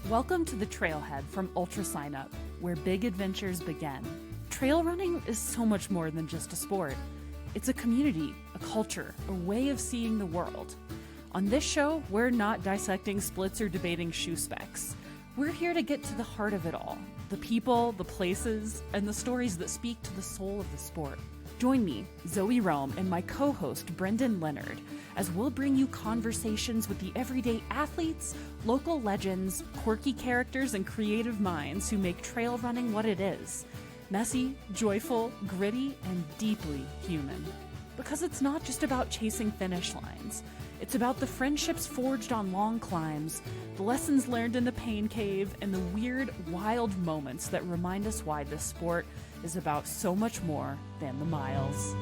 Welcome to the Trailhead from Ultra Sign Up, where big adventures begin. Trail running is so much more than just a sport. It's a community, a culture, a way of seeing the world. On this show, we're not dissecting splits or debating shoe specs. We're here to get to the heart of it all, the people, the places, and the stories that speak to the soul of the sport. Join me, Zoe Rome, and my co-host, Brendan Leonard, as we'll bring you conversations with the everyday athletes, local legends, quirky characters, and creative minds who make trail running what it is. Messy, joyful, gritty, and deeply human. Because it's not just about chasing finish lines. It's about the friendships forged on long climbs, the lessons learned in the pain cave, and the weird, wild moments that remind us why this sport is about so much more than the miles.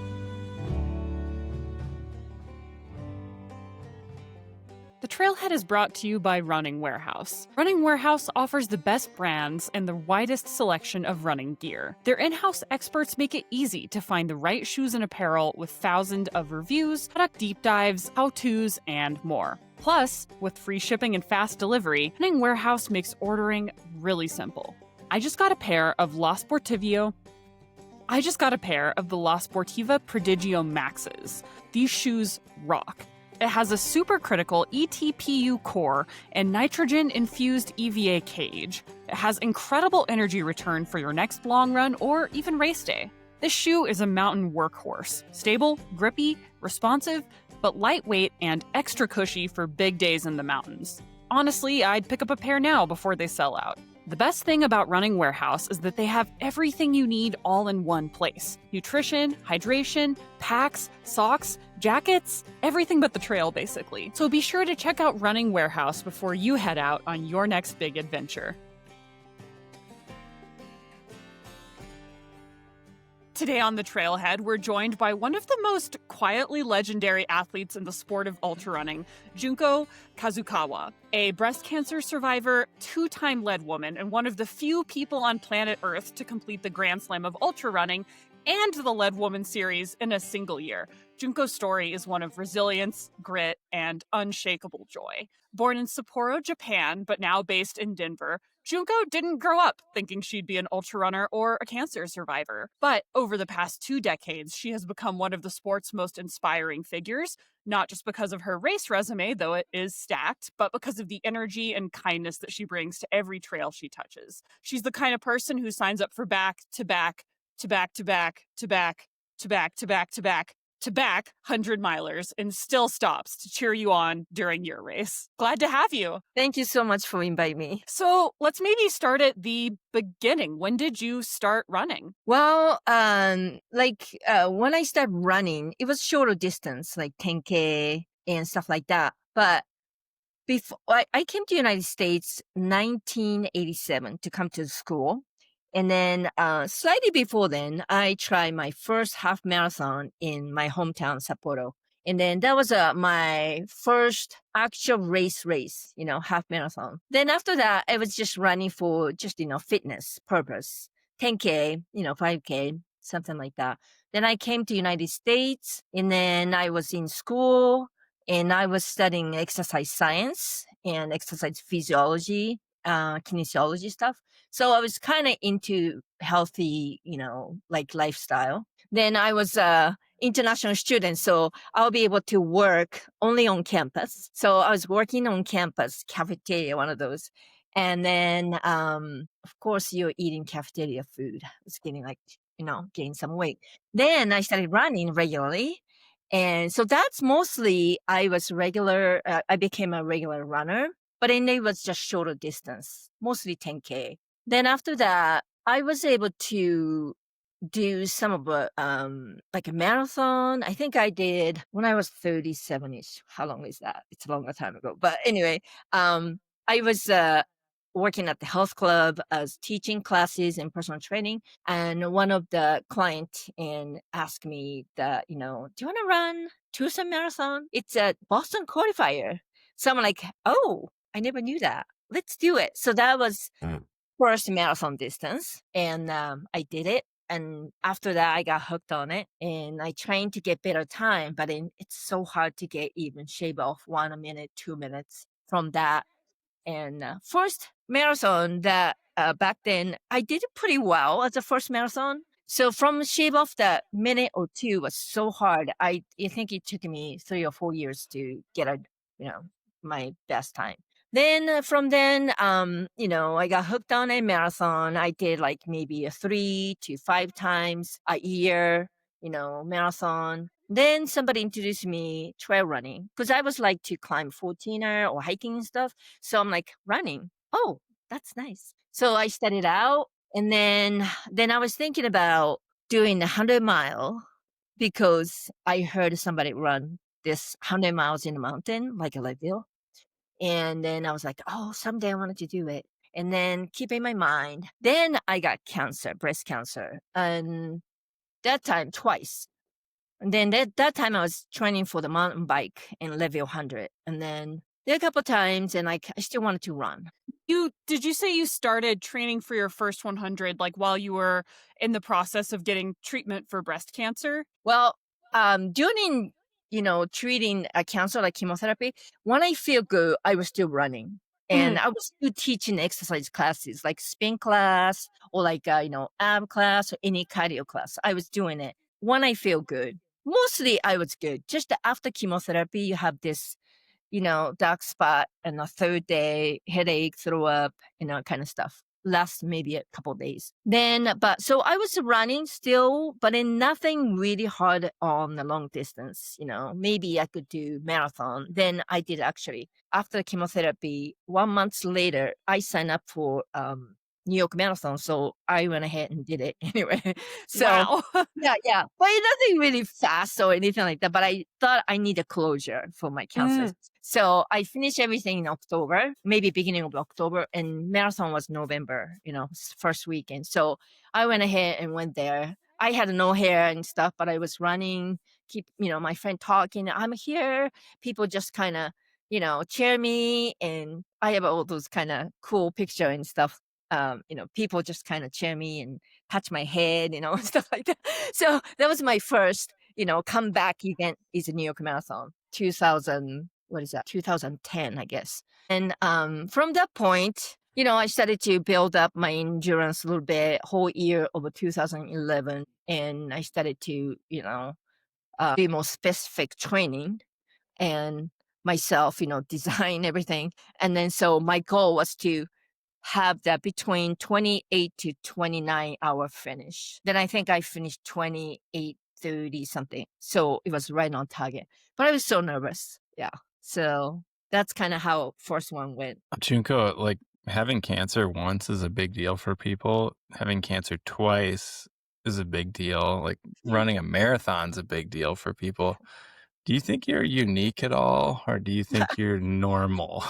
The Trailhead is brought to you by Running Warehouse. Running Warehouse offers the best brands and the widest selection of running gear. Their in-house experts make it easy to find the right shoes and apparel with thousands of reviews, product deep dives, how-tos, and more. Plus, with free shipping and fast delivery, Running Warehouse makes ordering really simple. I just got a pair of the La Sportiva Prodigio Maxes. These shoes rock. It has a supercritical ETPU core and nitrogen-infused EVA cage. It has incredible energy return for your next long run or even race day. This shoe is a mountain workhorse. Stable, grippy, responsive, but lightweight and extra cushy for big days in the mountains. Honestly, I'd pick up a pair now before they sell out. The best thing about Running Warehouse is that they have everything you need all in one place. Nutrition, hydration, packs, socks, jackets, everything but the trail, basically. So be sure to check out Running Warehouse before you head out on your next big adventure. Today on the Trailhead, we're joined by one of the most quietly legendary athletes in the sport of ultrarunning, Junko Kazukawa, a breast cancer survivor, two-time Leadwoman, and one of the few people on planet Earth to complete the Grand Slam of Ultrarunning and the Leadwoman series in a single year. Junko's story is one of resilience, grit, and unshakable joy. Born in Sapporo, Japan, but now based in Denver, Junko didn't grow up thinking she'd be an ultrarunner or a cancer survivor. But over the past 2 decades, she has become one of the sport's most inspiring figures, not just because of her race resume, though it is stacked, but because of the energy and kindness that she brings to every trail she touches. She's the kind of person who signs up for back-to-back 100-milers and still stops to cheer you on during your race. Glad to have you. Thank you so much for inviting me. So let's maybe start at the beginning. When did you start running? Well, when I started running, it was shorter distance, like 10K and stuff like that. But before I came to United States 1987 to come to school. And then slightly before then, I tried my first half marathon in my hometown, Sapporo. And then that was my first actual race, half marathon. Then after that, I was just running for just, fitness purpose. 10K, 5K, something like that. Then I came to United States and then I was in school and I was studying exercise science and exercise physiology, kinesiology stuff. So I was kind of into healthy, lifestyle. Then I was a international student, so I'll be able to work only on campus. So I was working on campus, cafeteria, one of those. And then, of course, you're eating cafeteria food. I was getting gain some weight. Then I started running regularly. And so that's mostly, I became a regular runner. But then it was just shorter distance, mostly 10K. Then after that, I was able to do some of a marathon. I think I did when I was 37-ish. How long is that? It's a longer time ago. But anyway, I was working at the health club as teaching classes and personal training. And one of the clients asked me that, do you want to run Tucson Marathon? It's a Boston qualifier. So I'm like, oh, I never knew that. Let's do it. So that was first marathon distance. And I did it. And after that, I got hooked on it. And I trained to get better time. But it's so hard to get even shave off 1 minute, 2 minutes from that And first marathon that back then, I did pretty well as a first marathon. So from shave off that minute or two was so hard. I think it took me 3 or 4 years to get my best time. Then from then, I got hooked on a marathon. I did like maybe 3 to 5 times a year, marathon. Then somebody introduced me trail running because I was like to climb 14er or hiking and stuff. So I'm like running. Oh, that's nice. So I studied out, and then I was thinking about doing the 100 mile because I heard somebody run this 100 miles in the mountain, like a Leadville. And then I was like, oh, someday I wanted to do it. And then keep in my mind. Then I got cancer, breast cancer. And that time twice. And then that time I was training for the mountain bike in Level 100. And then there a couple times, and like I still wanted to run. Did you say you started training for your first 100 like while you were in the process of getting treatment for breast cancer? Well, during treating a cancer like chemotherapy, when I feel good, I was still running. And I was still teaching exercise classes like spin class or like ab class or any cardio class. I was doing it when I feel good. Mostly I was good. Just after chemotherapy, you have this dark spot and a third day, headache, throw up, kind of stuff. Lasts maybe a couple days. So I was running still, but then nothing really hard on the long distance. Maybe I could do marathon. Then I did actually. After chemotherapy, 1 month later, I signed up for New York Marathon. So I went ahead and did it anyway. So Wow. yeah. But nothing really fast or anything like that. But I thought I need a closure for my cancer. So I finished everything in October, maybe beginning of October, and marathon was November, first weekend. So I went ahead and went there. I had no hair and stuff, but I was running, keep, my friend talking, I'm here. People just kind of, cheer me. And I have all those kind of cool picture and stuff. People just kind of cheer me and touch my head, stuff like that. So that was my first, comeback event is a New York Marathon, 2010, I guess. And from that point, I started to build up my endurance a little bit, whole year of 2011. And I started to, do more specific training and myself, design everything. And then so my goal was to have that between 28 to 29 hour finish. Then I think I finished 28:30 something. So it was right on target. But I was so nervous. Yeah. So that's kind of how first one went. Junko, like having cancer once is a big deal for people. Having cancer twice is a big deal. Like running a marathon's a big deal for people. Do you think you're unique at all, or do you think you're normal?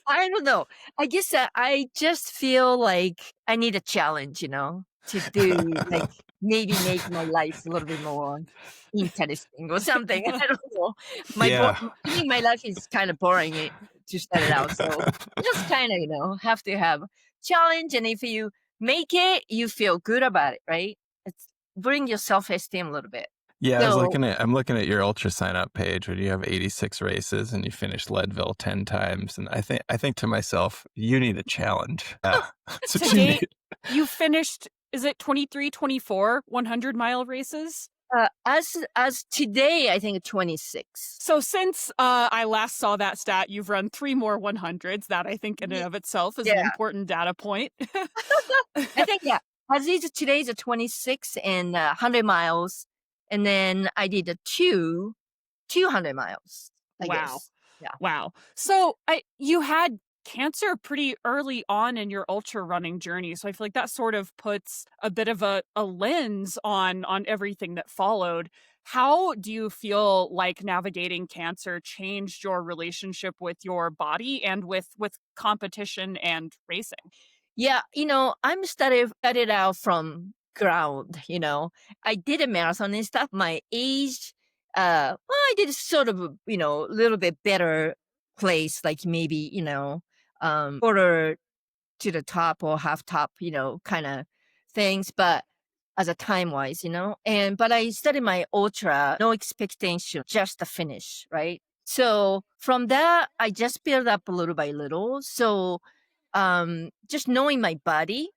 I don't know. I guess I just feel like I need a challenge, to do like maybe make my life a little bit more interesting or something. I don't know. I think my life is kind of boring to start it out. So just kind of, have to have challenge. And if you make it, you feel good about it, right? It's bring your self-esteem a little bit. Yeah, I'm looking at your ultra sign up page where you have 86 races and you finished Leadville 10 times. And I think to myself, you need a challenge. To date, you finished, is it 23, 24 100-mile races? As today, I think 26. So since I last saw that stat, you've run 3 more 100s. That I think in and of itself is an important data point. I think, as is today's a 26 and 100 miles. And then I did 200 miles. I guess. Yeah. Wow. So you had cancer pretty early on in your ultra running journey. So I feel like that sort of puts a bit of a lens on everything that followed. How do you feel like navigating cancer changed your relationship with your body and with competition and racing? Yeah, I'm started out from ground, I did a marathon and stuff. My age, I did sort of, a little bit better place, like maybe, quarter to the top or half top, kind of things. But as a time wise, but I studied my ultra, no expectation, just the finish, right? So from that, I just built up a little by little. So just knowing my body,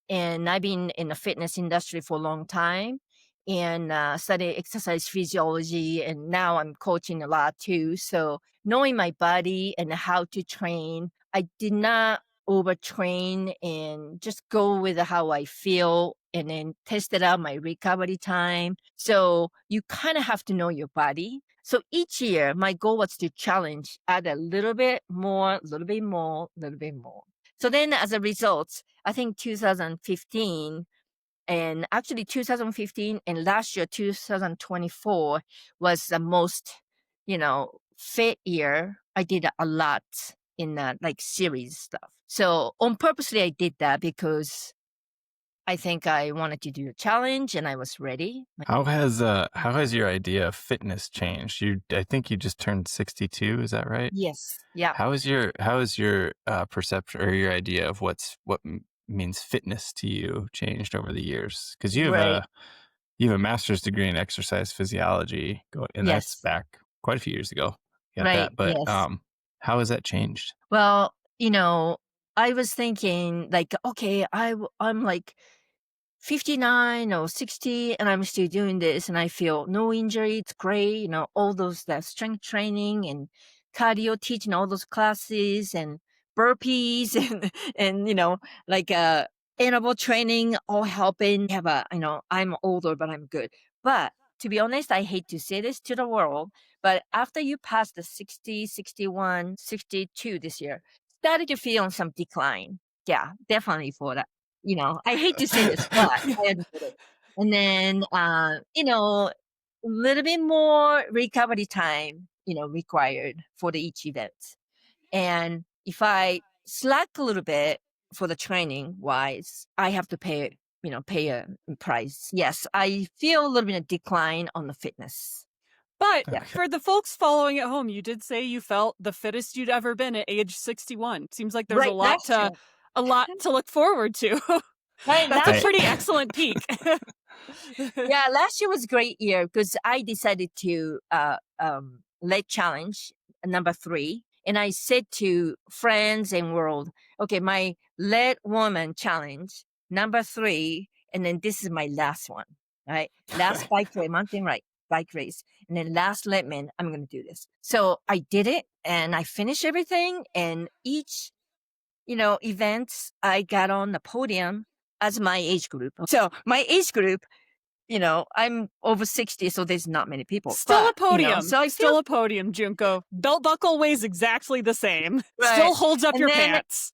and I've been in the fitness industry for a long time and study exercise physiology, and now I'm coaching a lot too. So knowing my body and how to train, I did not overtrain and just go with how I feel and then tested out my recovery time. So you kind of have to know your body. So each year, my goal was to challenge, add a little bit more, a little bit more, a little bit more. So then as a result, I think 2015 and actually 2015 and last year, 2024 was the most, fit year. I did a lot in like series stuff. So on purposely, I did that because I think I wanted to do a challenge and I was ready. How has your idea of fitness changed? I think you just turned 62, is that right? Yes. Yeah. How is your perception or your idea of what means fitness to you changed over the years? Because you have a master's degree in exercise physiology, and that's Yes. back quite a few years ago. Got Right. that, but Yes. how has that changed? Well, I was thinking like, okay, I'm like 59 or 60 and I'm still doing this and I feel no injury. It's great. All those that strength training and cardio teaching all those classes and burpees and like interval training all helping have I'm older, but I'm good. But to be honest, I hate to say this to the world, but after you pass the 60, 61, 62 this year, started to feel some decline. Yeah, definitely for that. I hate to say this, but I admit it. And then, a little bit more recovery time, required for each event. And if I slack a little bit for the training wise, I have to pay a price. Yes, I feel a little bit of decline on the fitness. But Okay. for the folks following at home, you did say you felt the fittest you'd ever been at age 61. Seems like there's Right, last year. a lot to look forward to. Right, That's last a pretty excellent peak. Yeah, last year was a great year because I decided to lead challenge number 3. And I said to friends and world, okay, my Leadwoman challenge number 3, and then this is my last one, right? Last bike race, mountain bike race, and then last Leadman, I'm going to do this. So I did it and I finished everything. And each, events, I got on the podium as my age group. So my age group, I'm over 60, so there's not many people. Still a But, podium. so I Still feel a podium, Junko. Belt buckle weighs exactly the same. right. Still holds up And your then- pants.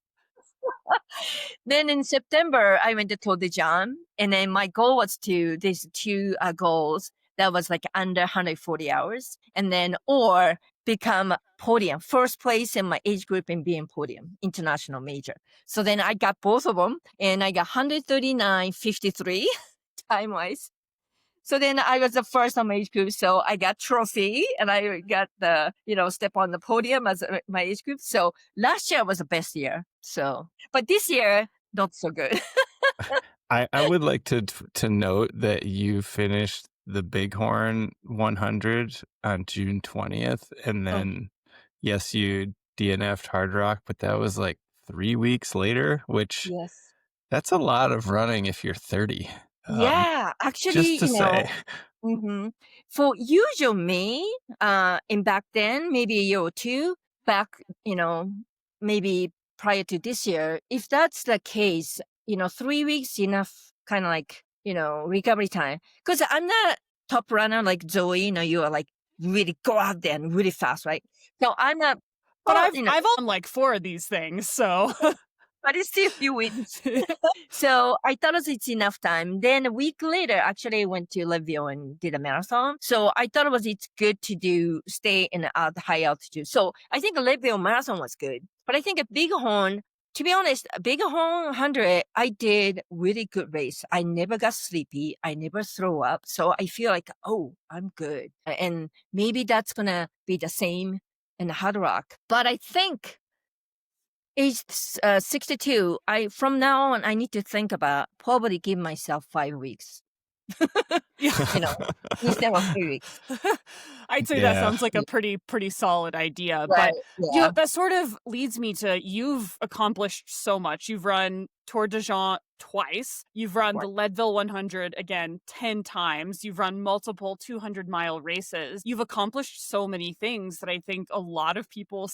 Then in September, I went to Tour de Géants, and then my goal was these 2 goals that was like under 140 hours, and then or become podium, first place in my age group and being podium, international major. So then I got both of them, and I got 139.53 time wise. So then I was the first on my age group. So I got trophy and I got the, step on the podium as my age group. So last year was the best year. So, but this year, not so good. I would like to note that you finished the Bighorn 100 on June 20th. And then, yes, you DNF'd Hard Rock, but that was like 3 weeks later, which Yes. that's a lot of running if you're 30. Yeah, actually, Just to say. Mhm. For usual me, in back then, maybe a year or 2 back, maybe prior to this year, if that's the case, 3 weeks enough kind of like, recovery time. Because I'm not top runner like Zoe, you are like really go out there and really fast, right? So I'm not, But well, I've on like 4 of these things, so. but it's still a few weeks. So I thought it's enough time. Then a week later, actually, I went to Leadville and did a marathon. So I thought it's good to stay in high altitude. So I think a Leadville marathon was good. But I think a Bighorn, to be honest, a Bighorn 100, I did really good race. I never got sleepy. I never throw up. So I feel like, oh, I'm good. And maybe that's going to be the same in the Hard Rock. But I think age 62, from now on, I need to think about probably give myself 5 weeks. you know, instead of 3 weeks. I'd say that Yeah. sounds like a pretty solid idea. Right. But Yeah. that sort of leads me to, you've accomplished so much. You've run Tour de Géants twice. You've run the Leadville 100 again 10 times. You've run multiple 200-mile races. You've accomplished so many things that I think a lot of people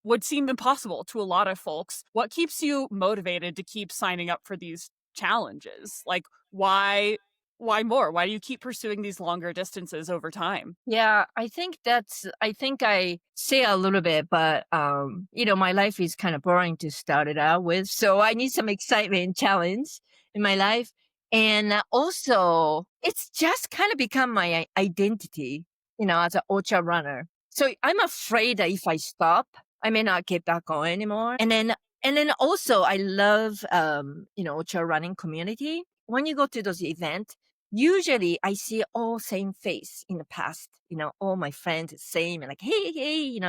would seem impossible to a lot of folks. What keeps you motivated to keep signing up for these challenges? Like, why more? Why do you keep pursuing these longer distances over time? Yeah, I think I say a little bit, but my life is kind of boring to start it out with. So I need some excitement, challenge in my life. And also it's just kind of become my identity, as an ultra runner. So I'm afraid that if I stop, I may not get back on anymore. And then also I love ultra running community. When you go to those events, usually I see all same face in the past, all my friends same and like, hey,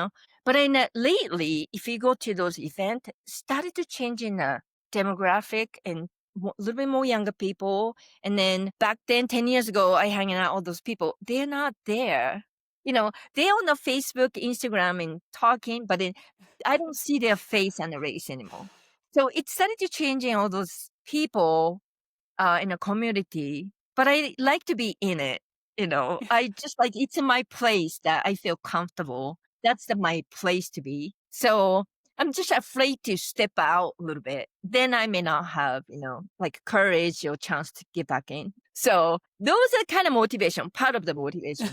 But then lately, if you go to those events, started to change in the demographic and a little bit more younger people. And then back then, 10 years ago, I hanging out all those people. They're not there. They're on the Facebook, Instagram and talking, but then I don't see their face on the race anymore. So it started to change in all those people in a community, but I like to be in it. I just like it's in my place that I feel comfortable. That's my place to be. So I'm just afraid to step out a little bit. Then I may not have, like courage or chance to get back in. So those are kind of motivation, part of the motivation.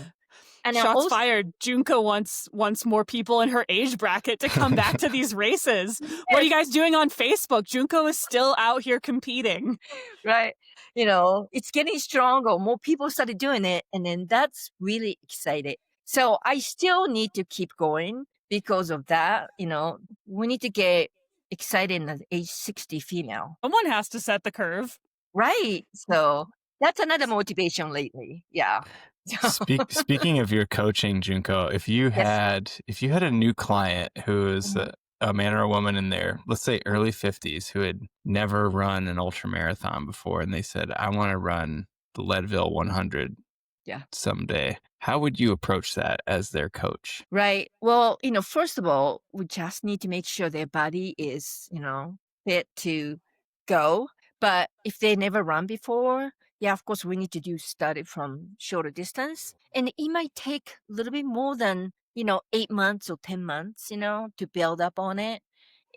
And Shots fired. Junko wants more people in her age bracket to come back to these races. What are you guys doing on Facebook? Junko is still out here competing. Right. It's getting stronger. More people started doing it. And then that's really exciting. So I still need to keep going because of that. We need to get excited at age 60 female. Someone has to set the curve. Right. So that's another motivation lately. Yeah. Speaking of your coaching, Junko, if you had a new client who is a man or a woman in their, let's say, early 50s, who had never run an ultra marathon before, and they said, I want to run the Leadville 100 someday, how would you approach that as their coach? Right. Well, first of all, we just need to make sure their body is, fit to go. But if they never run before, of course, we need to do study from shorter distance. And it might take a little bit more than, 8 months or 10 months, to build up on it.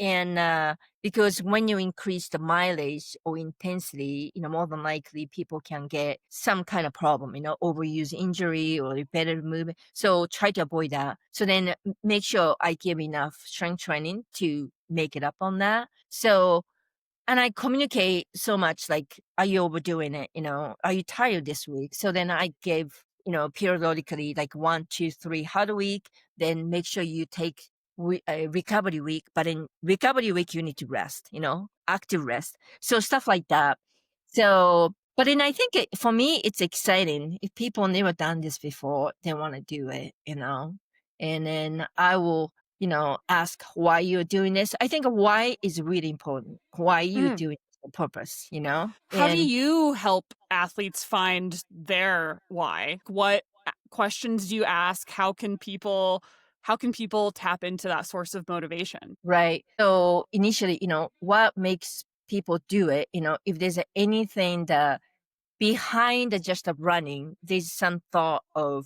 And because when you increase the mileage or intensity, more than likely people can get some kind of problem, overuse injury or repetitive movement. So try to avoid that. So then make sure I give enough strength training to make it up on that. So, and I communicate so much like, are you overdoing it? Are you tired this week? So then I give, periodically like 1, 2, 3 hard week, then make sure you take a recovery week, but in recovery week, you need to rest, active rest. So stuff like that. So, but then I think for me, it's exciting. If people never done this before, they want to do it, and then I will, ask why you're doing this. I think why is really important. Why you doing it on purpose, How do you help athletes find their why? What questions do you ask? How can people tap into that source of motivation? Right. So initially, what makes people do it, if there's anything that behind just of running, there's some thought of,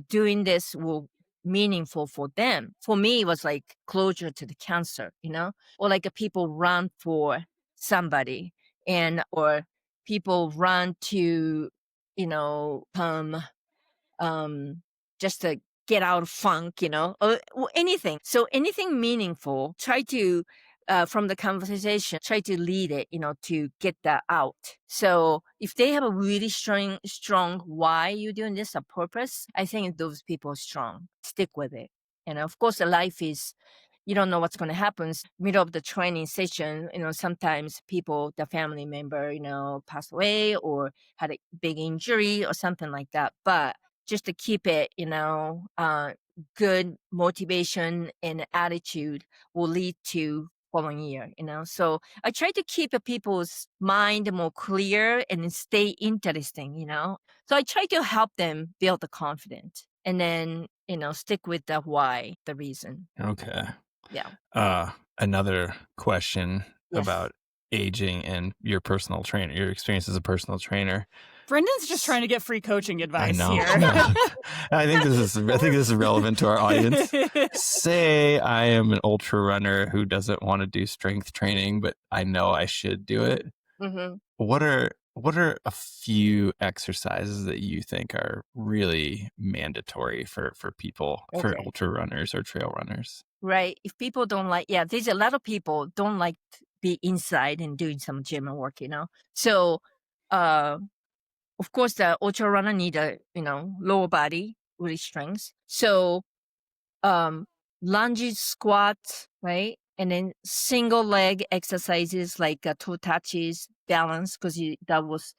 doing this will meaningful for them. For me, it was like closure to the cancer, or like people run for somebody or people run to, just to get out of funk, or anything. So anything meaningful, try to, from the conversation, try to lead it, to get that out. So if they have a really strong why you're doing this, a purpose, I think those people are strong. Stick with it. And of course, the life is, you don't know what's going to happen. Middle of the training session, sometimes people, the family member, passed away or had a big injury or something like that. But just to keep it, good motivation and attitude will lead to following year, So I try to keep people's mind more clear and stay interesting, So I try to help them build the confidence and then, stick with the why, the reason. Okay. Yeah. Another question Yes. about aging and your personal trainer, your experience as a personal trainer. Brendan's just trying to get free coaching advice I know. here. No. I think this is relevant to our audience. Say I am an ultra runner who doesn't want to do strength training, but I know I should do it. Mm-hmm. What are a few exercises that you think are really mandatory for people, for Okay. ultra runners or trail runners? Right. If people don't like, there's a lot of people don't like to be inside and doing some gym work, So, of course, the ultra runner need a, lower body, really strength. So, lunges, squats, right? And then single leg exercises like toe touches, balance, because that was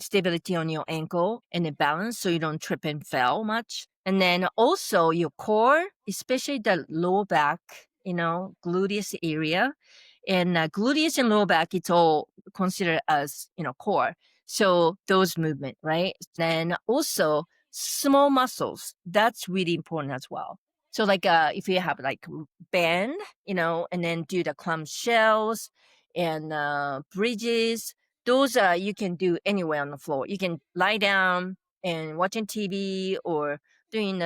stability on your ankle and the balance so you don't trip and fall much. And then also your core, especially the lower back, gluteus area. And gluteus and lower back, it's all considered as, core. So those movement, right? Then also small muscles, that's really important as well. So like if you have like bend, and then do the clamshells and bridges, those you can do anywhere on the floor. You can lie down and watching TV or doing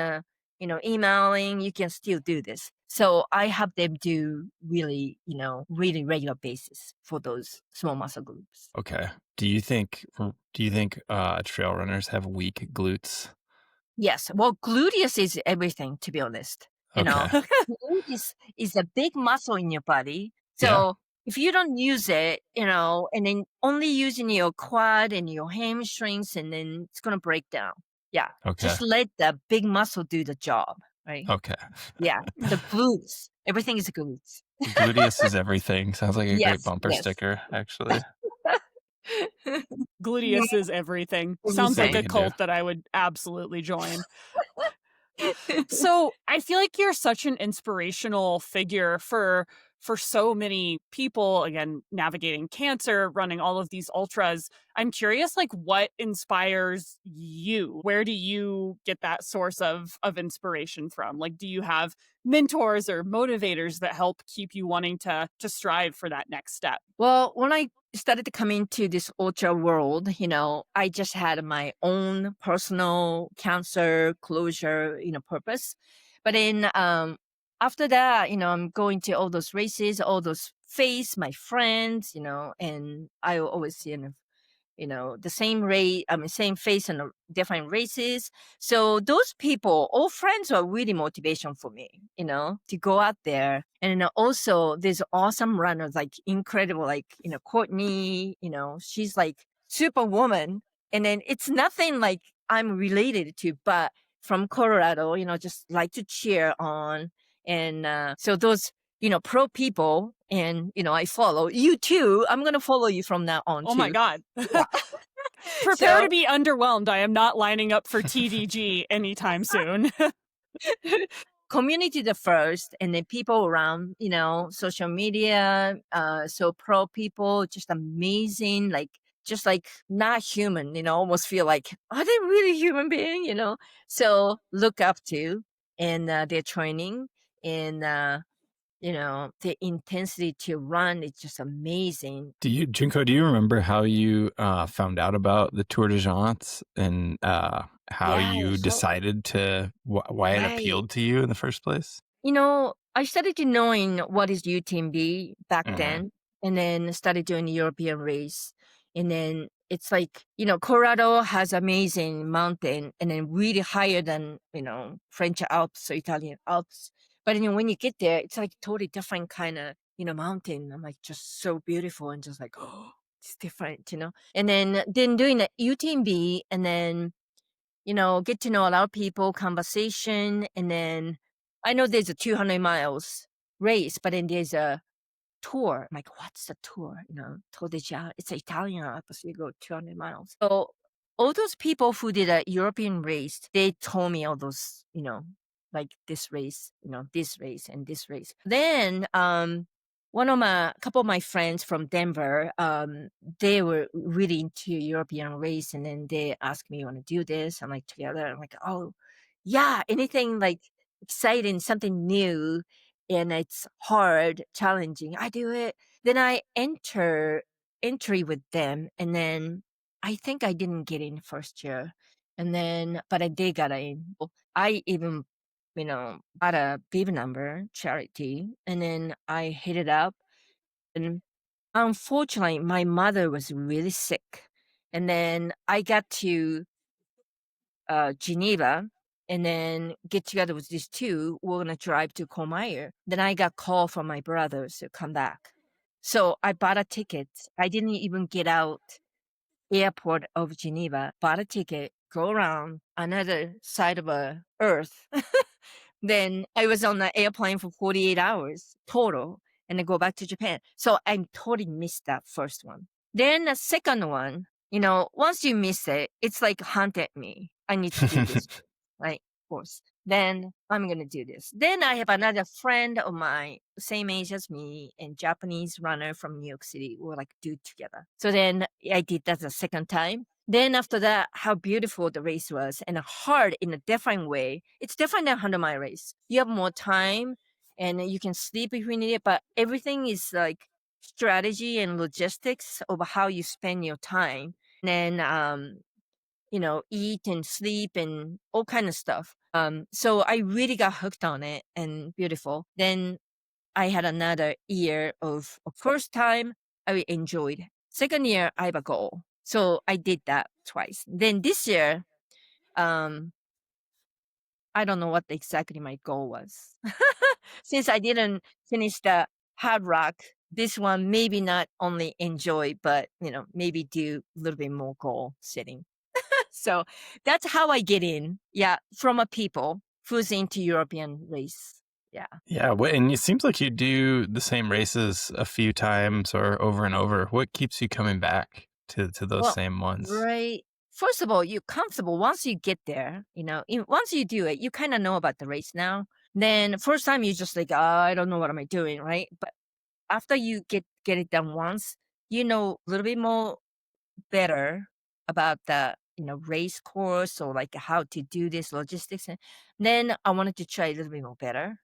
emailing. You can still do this. So I have them do really, really regular basis for those small muscle groups. Okay. Do you think trail runners have weak glutes? Yes. Well, gluteus is everything, to be honest. Gluteus is a big muscle in your body. So if you don't use it, and then only using your quad and your hamstrings, and then it's going to break down. Yeah. Okay. Just let the big muscle do the job, right? Okay. Yeah. The glutes. Everything is glutes. Gluteus is everything. Sounds like a Yes, great bumper yes. sticker, actually. Gluteus is everything. What do you Sounds like say? a cult that I would absolutely join. So I feel like you're such an inspirational figure for so many people, again, navigating cancer, running all of these ultras. I'm curious, like, what inspires you? Where do you get that source of inspiration from? Like, do you have mentors or motivators that help keep you wanting to strive for that next step? Well, when I started to come into this ultra world, I just had my own personal cancer closure, purpose. But then after that, I'm going to all those races, all those face my friends, and I always see the same race, same face in different races. So those people, all friends, are really motivation for me, to go out there. And also there's awesome runners, like incredible, like, Courtney, she's like superwoman. And then it's nothing like I'm related to, but from Colorado, just like to cheer on. And so those, pro people, and I follow you too. I'm gonna follow you from now on. Oh too. my God. Yeah. Prepare to be underwhelmed. I am not lining up for TDG anytime soon. Community the first, and then people around, social media, so pro people, just amazing, like just like not human, almost feel like, are they really human being, So look up to, and their training, and the intensity to run is just amazing. Junko, do you remember how you found out about the Tour de Géants and how you decided to why it appealed to you in the first place? I started to knowing what is UTMB back then, and then started doing the European race. And then it's like, Colorado has amazing mountain, and then really higher than, French Alps or Italian Alps. But then when you get there, it's like totally different kind of, mountain. I'm like, just so beautiful, and just like, oh, it's different, And then doing the UTMB, and then, get to know a lot of people, conversation. And then I know there's a 200 miles race, but then there's a tour. I'm like, what's the tour? Tour de Géants. It's an Italian Alps. You go 200 miles. So all those people who did a European race, they told me all those, like this race, this race and this race. Then couple of my friends from Denver, they were really into European race, and then they asked me, "You want to do this?" I'm like, together. I'm like, "Oh, yeah, anything like exciting, something new, and it's hard, challenging. I do it." Then I entry with them, and then I think I didn't get in first year, and then but I did get in. I even bought a bib number charity, and then I hit it up. And unfortunately, my mother was really sick. And then I got to Geneva and then get together with these two. We're going to drive to Courmayeur. Then I got call from my brothers to come back. So I bought a ticket. I didn't even get out airport of Geneva, bought a ticket, go around another side of earth. Then I was on the airplane for 48 hours total and then go back to Japan. So I totally missed that first one. Then the second one, once you miss it, it's like haunted me. I need to do this, right? Of course. Then I'm going to do this. Then I have another friend of mine, same age as me, and Japanese runner from New York City. We'll like do it together. So then I did that the second time. Then after that, how beautiful the race was and hard in a different way. It's different than 100-mile race. You have more time and you can sleep between it, but everything is like strategy and logistics of how you spend your time. And then, eat and sleep and all kind of stuff. So I really got hooked on it and beautiful. Then I had another year of first time I enjoyed. Second year, I have a goal. So I did that twice. Then this year, I don't know what exactly my goal was. Since I didn't finish the hard rock, this one maybe not only enjoy, but maybe do a little bit more goal setting. So that's how I get in. Yeah, from a people who's into European race. Yeah. Yeah, and it seems like you do the same races a few times or over and over. What keeps you coming back to those Well, same ones? right. First of all, you're comfortable once you get there. Once you do it, you kind of know about the race now. Then first time you just like, oh, I don't know what am I doing, right? But after you get it done once, you know a little bit more better about the race course or like how to do this logistics. And then I wanted to try a little bit more better.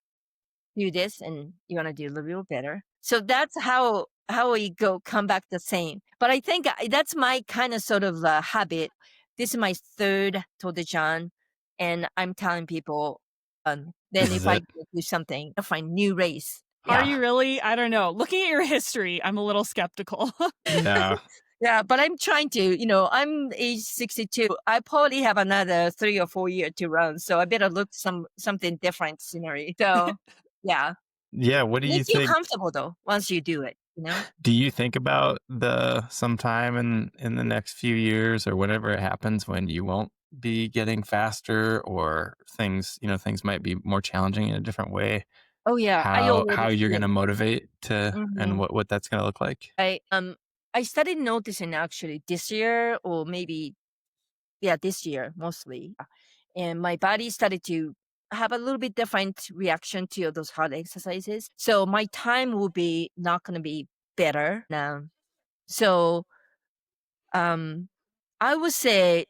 Do this, and you want to do a little bit better. So that's how we come back the same. But I think that's my kind of sort of habit. This is my third Tour de Géants, and I'm telling people, then This if is I it. do something, I find new race. Are Yeah. you really? I don't know. Looking at your history, I'm a little skeptical. Yeah. Yeah, but I'm trying to, I'm age 62. I probably have another 3 or 4 years to run. So I better look something different scenery. So yeah. Yeah, what do you Makes you think? comfortable though, once you do it. Do you think about the sometime in the next few years or whenever it happens when you won't be getting faster or things might be more challenging in a different way? Oh yeah, I How already you're see going it. to motivate to and Mhm. what that's going to look like? I started noticing actually this year or maybe this year mostly. And my body started to have a little bit different reaction to those hard exercises. So my time will be not going to be better now. So I would say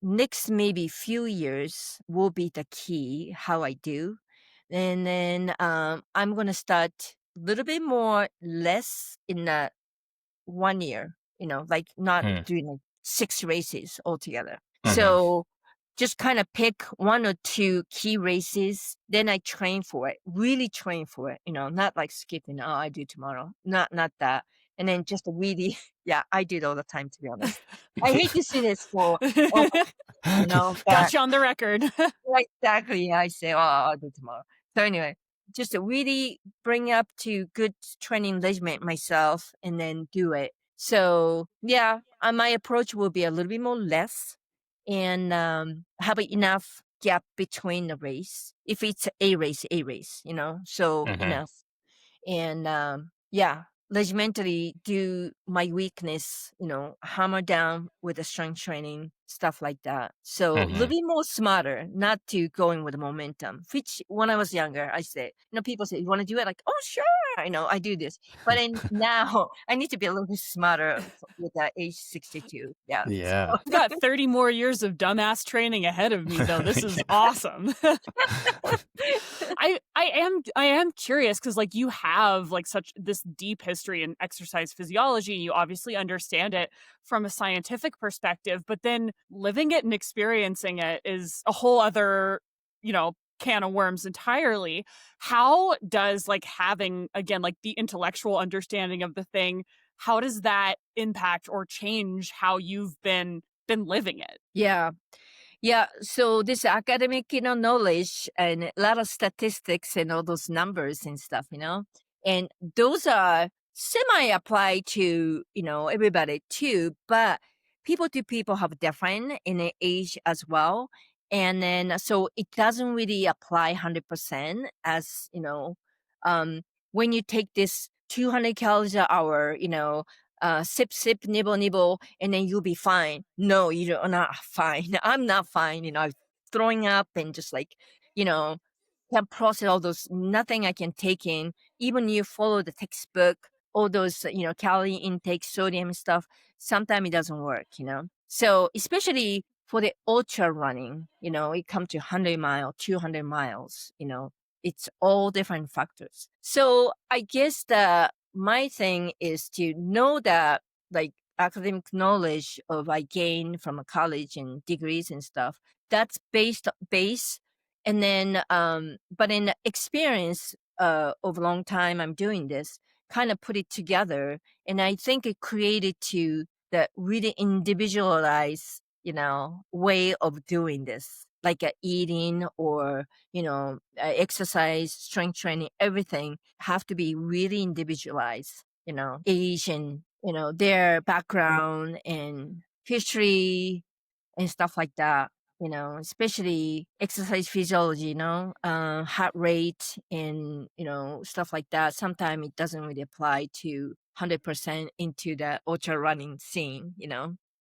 next maybe few years will be the key how I do. And then I'm gonna start a little bit more less in that 1 year, like not Hmm. doing like 6 races altogether. Mhm. So just kind of pick 1 or 2 key races, then I train for it, really train for it, not like skipping, oh, I do tomorrow. Not that. And then just really, yeah, I do it all the time, to be honest. I hate to see this for all Got but you on the record. right, exactly. I say, oh, I'll do tomorrow. So anyway, just to really bring up to good training regimen myself and then do it. So yeah, my approach will be a little bit more less and have enough gap between the race. If it's a race, so Mhm. enough. And yeah, regimentally do my weakness, hammer down with the strength training stuff like that. So a little bit more smarter, not to going with the momentum, which when I was younger, I said, people say, you want to do it? Like, oh, sure. I do this. But then now I need to be a little bit smarter with that age 62. Yeah. Yeah. I've got 30 more years of dumbass training ahead of me, though. This is awesome. I am curious because like you have like such this deep history in exercise physiology. You obviously understand it from a scientific perspective, but then living it and experiencing it is a whole other, can of worms entirely. How does like having, again, like the intellectual understanding of the thing, how does that impact or change how you've been living it? Yeah. Yeah, so this academic, knowledge and a lot of statistics and all those numbers and stuff, and those are semi-apply to, everybody too, but people to people have different in the age as well. And then, so it doesn't really apply 100% as, when you take this 200 calories an hour, sip, nibble, nibble, and then you'll be fine. No, you're not fine. I'm not fine. I'm throwing up and just like, can't process all those, nothing I can take in. Even you follow the textbook, all those, calorie intake, sodium stuff, sometimes it doesn't work, So especially for the ultra running, it comes to 100 miles, 200 miles, it's all different factors. So I guess my thing is to know that like academic knowledge of I gain from a college and degrees and stuff, that's base. And then, but in the experience of a long time I'm doing this, kind of put it together. And I think it created to the really individualized, way of doing this, like eating or, exercise, strength training, everything have to be really individualized, age and, their background and history and stuff like that, especially exercise physiology, heart rate and, stuff like that. Sometimes it doesn't really apply to 100% into the ultra running scene,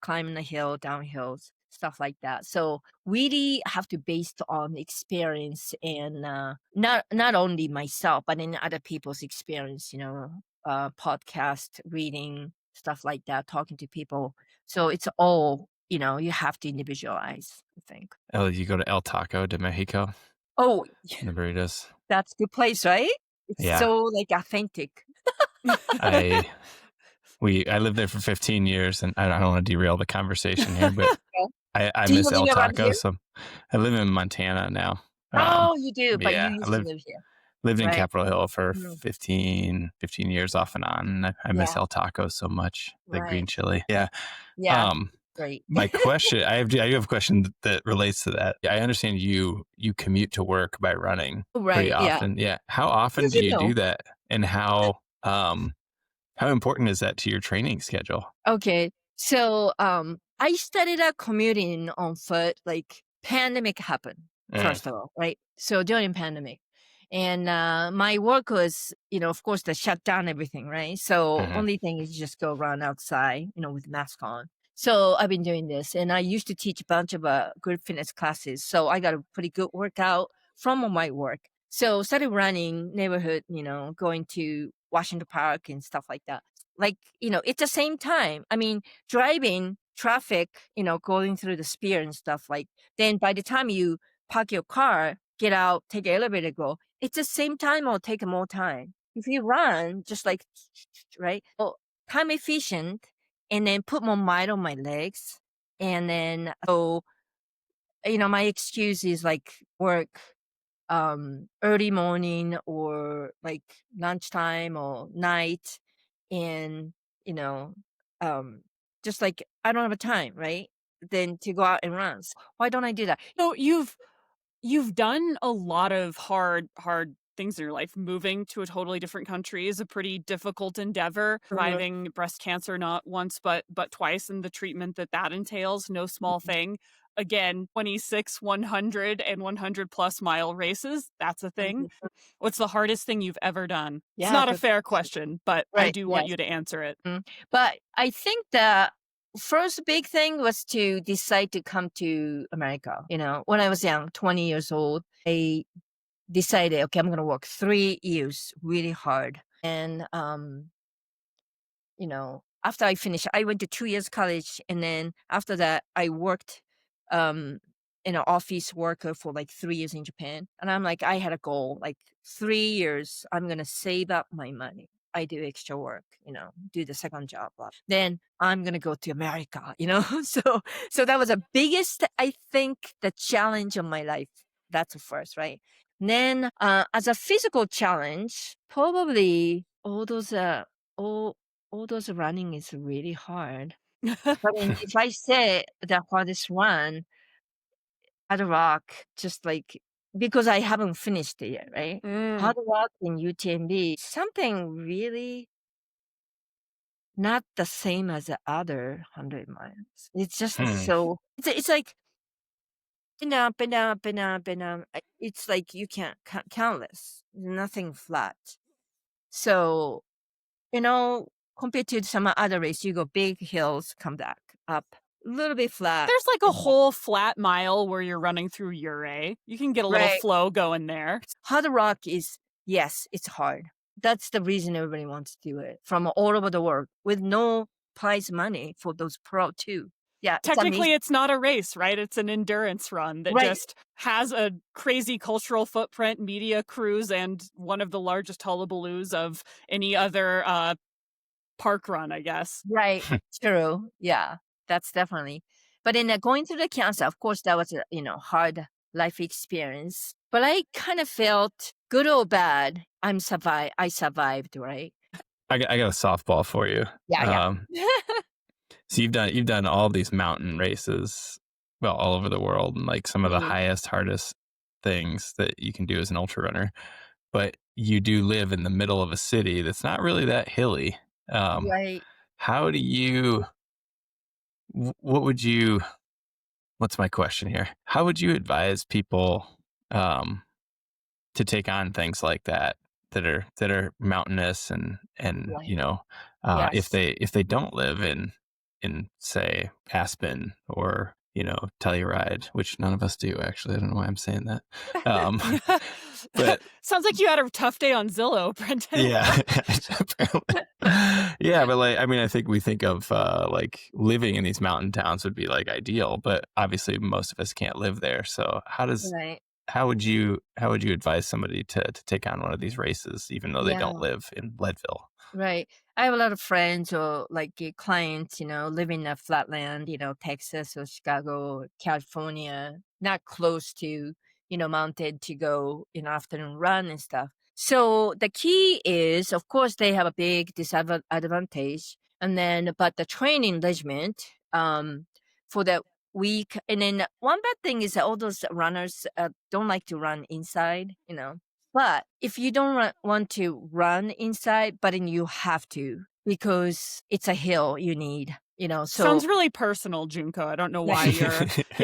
climbing the hill, downhills, stuff like that. So really have to based on experience and not only myself, but in other people's experience, podcast, reading, stuff like that, talking to people. So it's all, you have to individualize, I think. Oh, you go to El Taco de Mexico? Oh, The burritos. that's a good place, right? It's Yeah. so like authentic. I lived there for 15 years, and I don't want to derail the conversation here, but I Do you miss El live around Taco. here? So I live in Montana now. Oh, you do, but yeah, you used I to live here. lived in Right. Capitol Hill for Mhm. 15 years off and on. And I miss Yeah. El Taco so much, the green Right. chili. Yeah. Yeah. Great. My question, I do have a question that relates to that. I understand you commute to work by running pretty Right. Yeah. often. Yeah. How often Did do you you know? do that? And how important is that to your training schedule? Okay. So I started out commuting on foot, like pandemic happened, first of all, right? So during pandemic. And my work was, of course, to shut down everything, right? So Mhm. only thing is just go run outside, with mask on. So I've been doing this, and I used to teach a bunch of group fitness classes. So I got a pretty good workout from my work. So started running neighborhood, going to Washington Park and stuff like that. Like, it's the same time. I mean, driving traffic, going through the spear and stuff like, then by the time you park your car, get out, take the elevator, go, it's the same time or take more time. If you run, just like, right? Well, time efficient and then put more might on my legs. And then, so, my excuse is like work early morning or like lunchtime or night and you know just like I don't have a time, right, then to go out and run. So why don't I do that? So you've done a lot of hard things in your life. Moving to a totally different country is a pretty difficult endeavor. Surviving breast cancer not once but twice, and the treatment that entails, no small thing. Again, 26, 100 and 100 plus mile races, that's a thing. What's the hardest thing you've ever done? It's Yeah, not a good fair question. question, but I Right, do want yes. you to answer it. But I think that first big thing was to decide to come to America. When I was young, 20 years old, I decided, okay, I'm going to work 3 years really hard. And, after I finished, I went to 2 years college. And then after that, I worked um, in an office worker for like 3 years in Japan. And I'm like, I had a goal, like 3 years, I'm going to save up my money. I do extra work, do the second job. Then I'm going to go to America, so that was the biggest, I think, the challenge of my life. That's the first, right? And then as a physical challenge, probably all those running is really hard. But then if I say the hardest one, Hard Rock, just like because I haven't finished it yet, right? Hard Rock in UTMB, something really not the same as the other 100 miles. It's just so it's like and up and up and up and up. It's like you can't countless, nothing flat. So compared to some other race, you go big hills, come back up, a little bit flat. There's like a whole flat mile where you're running through Uray. You can get a little Right. flow going there. Hard Rock is, yes, it's hard. That's the reason everybody wants to do it from all over the world with no prize money for those pro too. Yeah, Technically, it's not a race, right? It's an endurance run that just has a crazy cultural footprint, media cruise, and one of the largest hullabaloos of any other park run, I guess. Right. True. Yeah, that's definitely. But in going through the cancer, of course, that was a hard life experience. But I kind of felt good or bad. I survived, right? I got a softball for you. Yeah. So you've done all these mountain races, well, all over the world, and like some of the highest, hardest things that you can do as an ultra runner. But you do live in the middle of a city that's not really that hilly. Right. How do you? What's my question here? How would you advise people to take on things like that are mountainous and Right. if they don't live in say Aspen or Telluride, which none of us do actually. I don't know why I'm saying that. But sounds like you had a tough day on Zillow, Brendan. Yeah, apparently. Yeah, but like I think we think of like living in these mountain towns would be like ideal, but obviously most of us can't live there. So how would you advise somebody to take on one of these races even though they don't live in Leadville? Right. I have a lot of friends or like clients, living in a flatland, Texas or Chicago, or California, not close to, mountain to go, afternoon run and stuff. So the key is, of course, they have a big disadvantage. And then, but the training regimen for the week. And then one bad thing is that all those runners don't like to run inside, But if you don't want to run inside, but then you have to because it's a hill you need, So sounds really personal, Junko. I don't know why you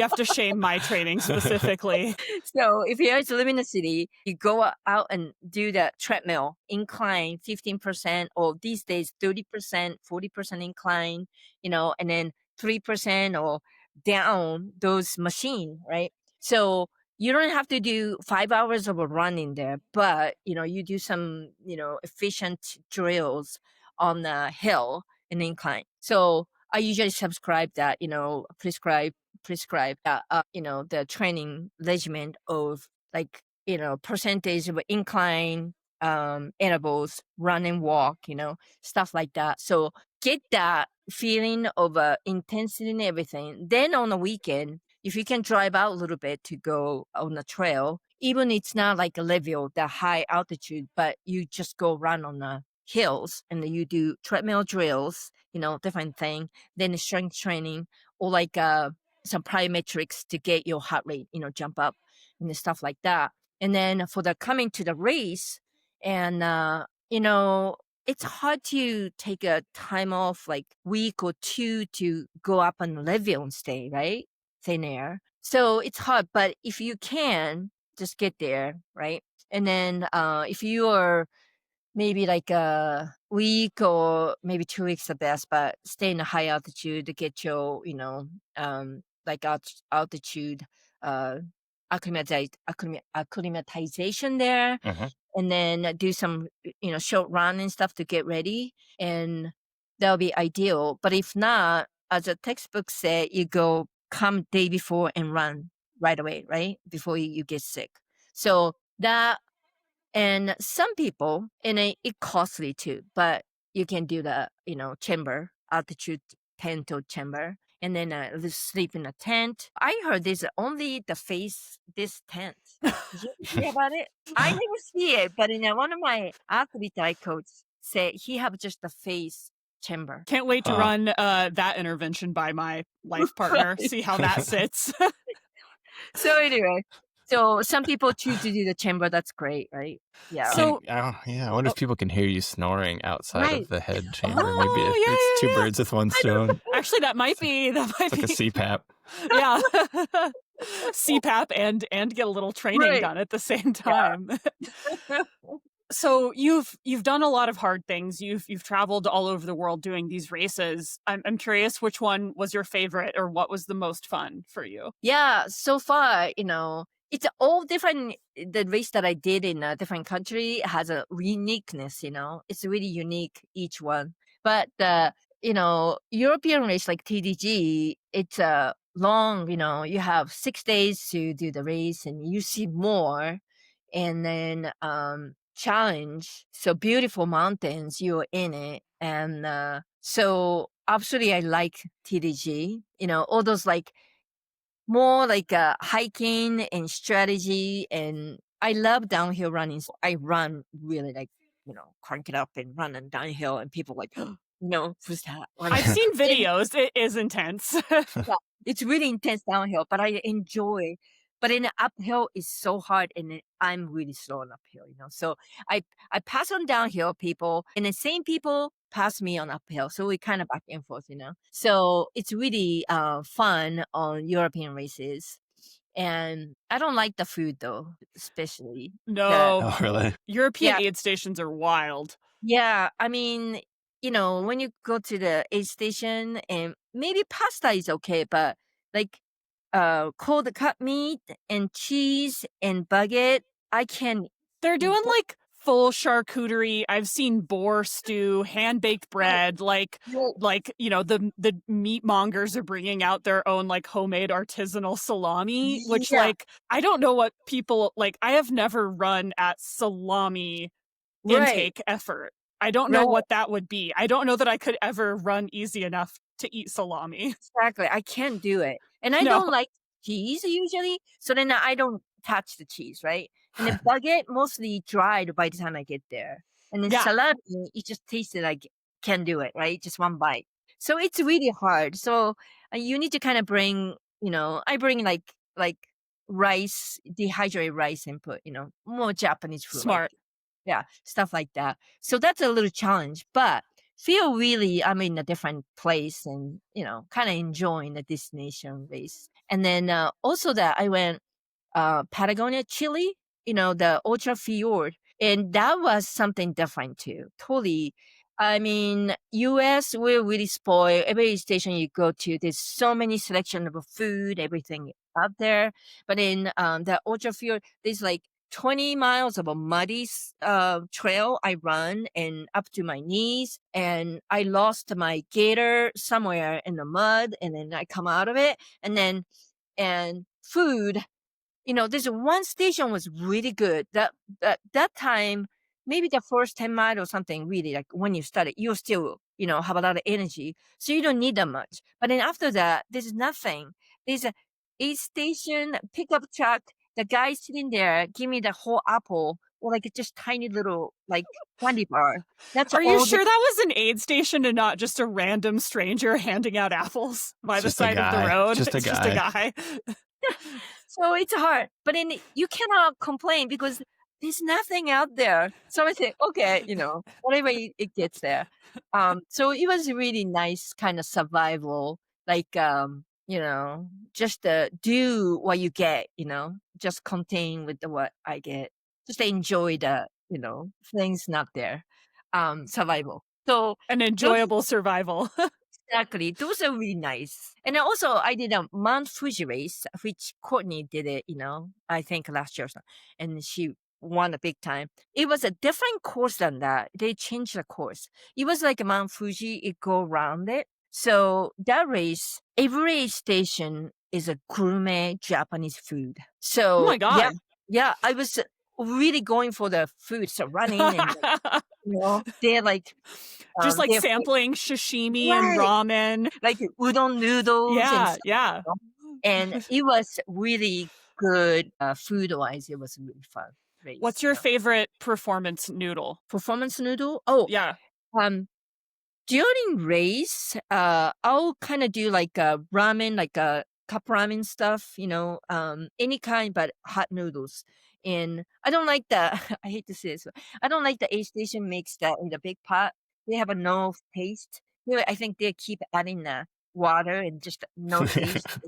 have to shame my training specifically. So if you live in the city, you go out and do the treadmill incline 15%, or these days 30%, 40% incline, and then 3% or down those machine, right? So you don't have to do 5 hours of a running there, but you do some efficient drills on the hill and incline. So I usually prescribe that the training regimen of like percentage of incline, intervals, run and walk, stuff like that. So get that feeling of intensity and everything. Then on the weekend, if you can drive out a little bit to go on the trail, even it's not like a level, the high altitude, but you just go run on the hills and then you do treadmill drills, different thing. Then the strength training or like some plyometrics to get your heart rate, jump up and stuff like that. And then for the coming to the race, and it's hard to take a time off like week or two to go up on level and stay, right? Thin air. So it's hard, but if you can, just get there, right? And then if you are maybe like a week or maybe 2 weeks the best, but stay in a high altitude to get your, like altitude, uh, acclimatization there, Mhm. and then do some, short run and stuff to get ready. And that'll be ideal. But if not, as a textbook said, you go come day before and run right away, right? Before you get sick. So that, and some people, and it costly too, but you can do the, chamber, altitude tent or chamber, and then just sleep in a tent. I heard there's only the face, this tent. Did you hear about it? I never see it, but one of my athlete I coach said he have just the face chamber. Can't wait to Huh. run that intervention by my life partner, Right. see how that sits. So anyway, so some people choose to do the chamber. That's great, right? Yeah. So- I wonder if people can hear you snoring outside Right. of the head chamber. Oh, Maybe yeah, it's two yeah. birds with one stone. Actually, that might be It's like a CPAP. yeah. CPAP and get a little training Right. done at the same time. So you've done a lot of hard things. You've traveled all over the world doing these races. I'm curious which one was your favorite or what was the most fun for you? Yeah, so far, it's all different. The race that I did in a different country has a uniqueness, it's really unique, each one. But the, European race like TDG, it's a long, you have 6 days to do the race and you see more. And then, challenge. So beautiful mountains, you're in it. And, so absolutely I like TDG, all those like, more like hiking and strategy. And I love downhill running. So I run really like, crank it up and run and downhill, and people like, who's that? I've seen videos. It is intense. Yeah, it's really intense downhill, but I enjoy. But in the uphill, it's so hard, and I'm really slow on uphill, So I pass on downhill people, and the same people pass me on uphill, so we kind of back and forth, So it's really fun on European races, and I don't like the food though, especially. No. Oh, really? European Yeah. aid stations are wild. Yeah, I mean, when you go to the aid station, and maybe pasta is okay, but like cold cut meat and cheese and baguette, I can. They're doing like full charcuterie. I've seen boar stew, hand-baked bread, like the meat mongers are bringing out their own like homemade artisanal salami, which Yeah. like I don't know what people like. I have never run at salami Right. intake effort. I don't know Right. what that would be. I don't know that I could ever run easy enough to eat salami. Exactly. I can't do it. And I No. don't like cheese usually. So then I don't touch the cheese, right? And the baguette mostly dried by the time I get there. And then Yeah. salami, it just tasted like can do it, right? Just one bite. So it's really hard. So you need to kind of bring, I bring like rice, dehydrated rice, and put, more Japanese food. Smart. Yeah, stuff like that. So that's a little challenge, but feel really I'm in a different place and, kind of enjoying the destination race. And then also that I went Patagonia, Chile, the Ultra Fjord. And that was something different too. Totally. I mean, US, we're really spoiled. Every station you go to, there's so many selection of food, everything out there. But in the Ultra Fjord, there's like 20 miles of a muddy trail I run and up to my knees. And I lost my gator somewhere in the mud. And then I come out of it. And food, there's one station was really good. That time, maybe the first 10 miles or something, really, like when you start it, you still, have a lot of energy. So you don't need that much. But then after that, there's nothing. There's a aid station, pickup truck, the guy sitting there, give me the whole apple or like just tiny little like candy bar. That's Are you all sure that was an aid station and not just a random stranger handing out apples by It's the just a side of the guy. road? Just a It's just a guy. So it's hard, but then you cannot complain because there's nothing out there. So I say, okay, whatever it gets there. So it was a really nice kind of survival, like, just do what you get, just contain with what I get. Just enjoy the things not there. Survival. So An enjoyable survival. exactly. Those are really nice. And then also I did a Mount Fuji race, which Courtney did it, I think last year or something. And she won a big time. It was a different course than that. They changed the course. It was like a Mount Fuji, it go around it. So that race, every station is a gourmet Japanese food. So Oh my God. yeah, I was really going for the food. So running and they're like Just like they're sampling sashimi and Right. ramen. like udon noodles and Yeah, stuff, yeah. and it was really good food wise. It was a really fun race. What's your favorite performance noodle? performance noodle? Oh, Yeah. During race, I'll kind of do like a ramen, like a cup ramen stuff, any kind, but hot noodles. And I don't like the, I hate to say this, but I don't like the aid station makes that in the big pot. They have a no taste. I think they keep adding the water and just no taste.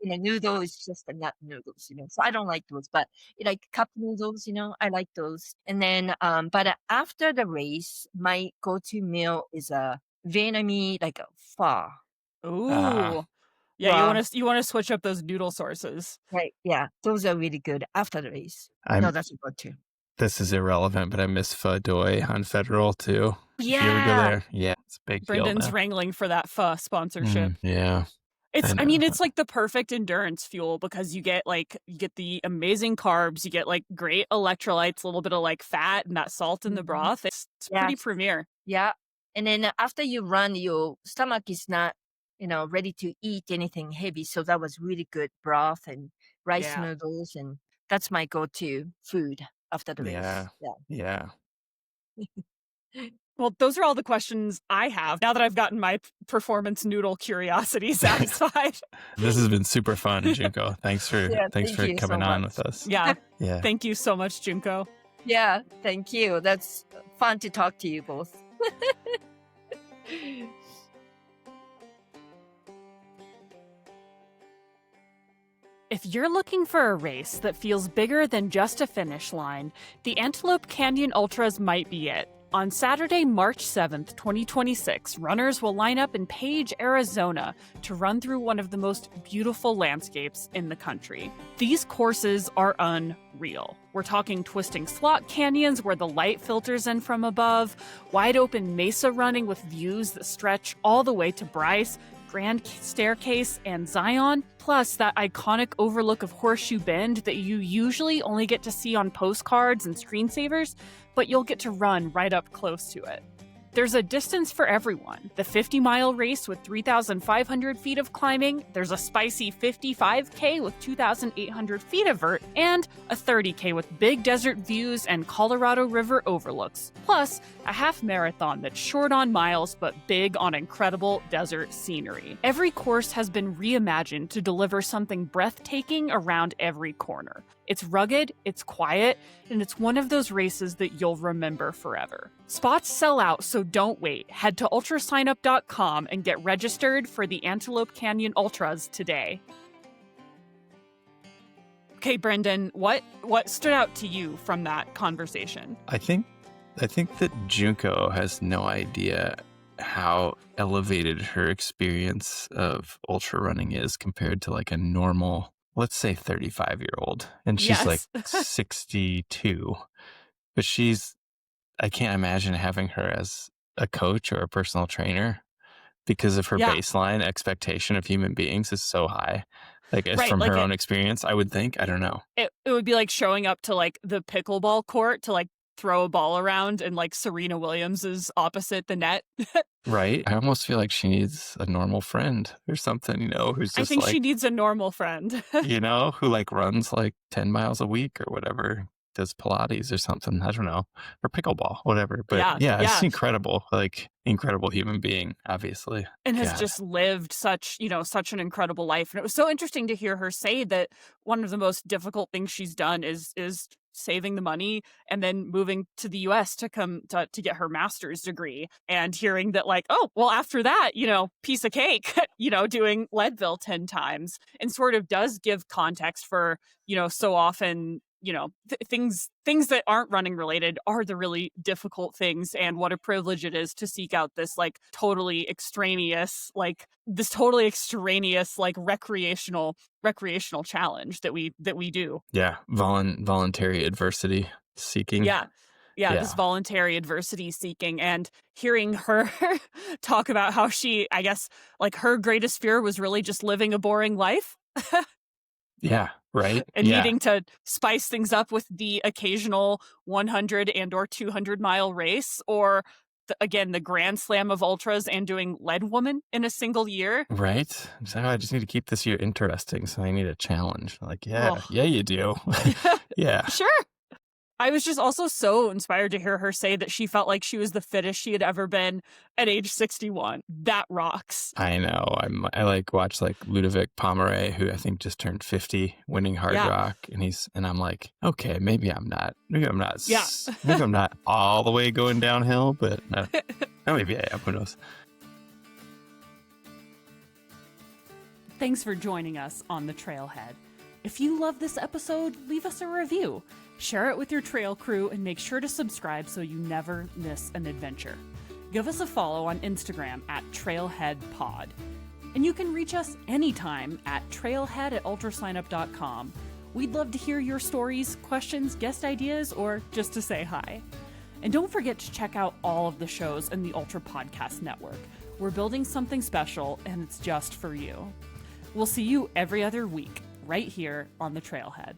And noodle is just not noodles, So I don't like those, but like cup noodles, I like those. And then, but after the race, my go-to meal is a Vietnamese like a pho. Ooh. Yeah, Wow. you want to switch up those noodle sources. Right. Yeah, those are really good after the race. No, that's a go-to. This is irrelevant, but I miss pho doi on Federal too. If you ever go Yeah. there, yeah, it's a big deal Brendan's now. wrangling for that pho sponsorship. Yeah. I mean, it's like the perfect endurance fuel because you get the amazing carbs, you get like great electrolytes, a little bit of like fat and that salt in the broth. It's pretty Yes. premier. Yeah. And then after you run, your stomach is not, ready to eat anything heavy. So that was really good broth and rice Yeah. noodles. And that's my go-to food after the race. Yeah. Yeah. Well, those are all the questions I have now that I've gotten my performance noodle curiosity satisfied. This has been super fun, Junko. Thanks for thank you coming so on much. with us. Yeah. Yeah. Thank you so much, Junko. Yeah, thank you. That's fun to talk to you both. If you're looking for a race that feels bigger than just a finish line, the Antelope Canyon Ultras might be it. On Saturday, March 7th, 2026, runners will line up in Page, Arizona to run through one of the most beautiful landscapes in the country. These courses are unreal. We're talking twisting slot canyons where the light filters in from above, wide open mesa running with views that stretch all the way to Bryce, Grand Staircase, and Zion, plus that iconic overlook of Horseshoe Bend that you usually only get to see on postcards and screensavers, but you'll get to run right up close to it. There's a distance for everyone. The 50-mile race with 3,500 feet of climbing, there's a spicy 55K with 2,800 feet of vert, and a 30K with big desert views and Colorado River overlooks, plus a half marathon that's short on miles but big on incredible desert scenery. Every course has been reimagined to deliver something breathtaking around every corner. It's rugged, it's quiet, and it's one of those races that you'll remember forever. Spots sell out, so don't wait. Head to ultrasignup.com and get registered for the Antelope Canyon Ultras today. Okay, Brendan, what stood out to you from that conversation? I think that Junko has no idea how elevated her experience of ultra running is compared to like a normal, let's say 35-year-old. And she's like 62. But I can't imagine having her as a coach or a personal trainer because of her baseline expectation of human beings is so high. Like from her own experience, I would think. I don't know. It would be like showing up to like the pickleball court to like throw a ball around and like Serena Williams is opposite the net. Right. I almost feel like she needs a normal friend or something, who's just I think she needs a normal friend. who like runs like 10 miles a week or whatever, does Pilates or something. I don't know. Or pickleball, whatever. But yeah, it's incredible. Like incredible human being, obviously. And has just lived such an incredible life. And it was so interesting to hear her say that one of the most difficult things she's done is saving the money and then moving to the US to come to get her master's degree, and hearing that like, oh, well, after that, piece of cake, doing Leadville 10 times, and sort of does give context for, so often, things that aren't running related are the really difficult things, and what a privilege it is to seek out this totally extraneous recreational challenge that we do. Yeah, voluntary adversity seeking. Yeah, this voluntary adversity seeking, and hearing her talk about how she, I guess, her greatest fear was really just living a boring life. Yeah, right. And needing to spice things up with the occasional 100 and or 200 mile race, or the Grand Slam of Ultras, and doing Leadwoman in a single year. Right. So I just need to keep this year interesting, so I need a challenge. Yeah, you do. Yeah. Sure. I was just also so inspired to hear her say that she felt like she was the fittest she had ever been at age 61. That rocks. I know. I watch Ludovic Pomeray, who I think just turned 50, winning hard rock, and I'm like, okay, maybe I'm not maybe I'm not all the way going downhill, but maybe I am. Who knows? Thanks for joining us on the Trailhead. If you love this episode, leave us a review. Share it with your trail crew, and make sure to subscribe so you never miss an adventure. Give us a follow on Instagram at TrailheadPod. And you can reach us anytime at trailhead@ultrasignup.com. We'd love to hear your stories, questions, guest ideas, or just to say hi. And don't forget to check out all of the shows in the Ultra Podcast Network. We're building something special, and it's just for you. We'll see you every other week, right here on the Trailhead.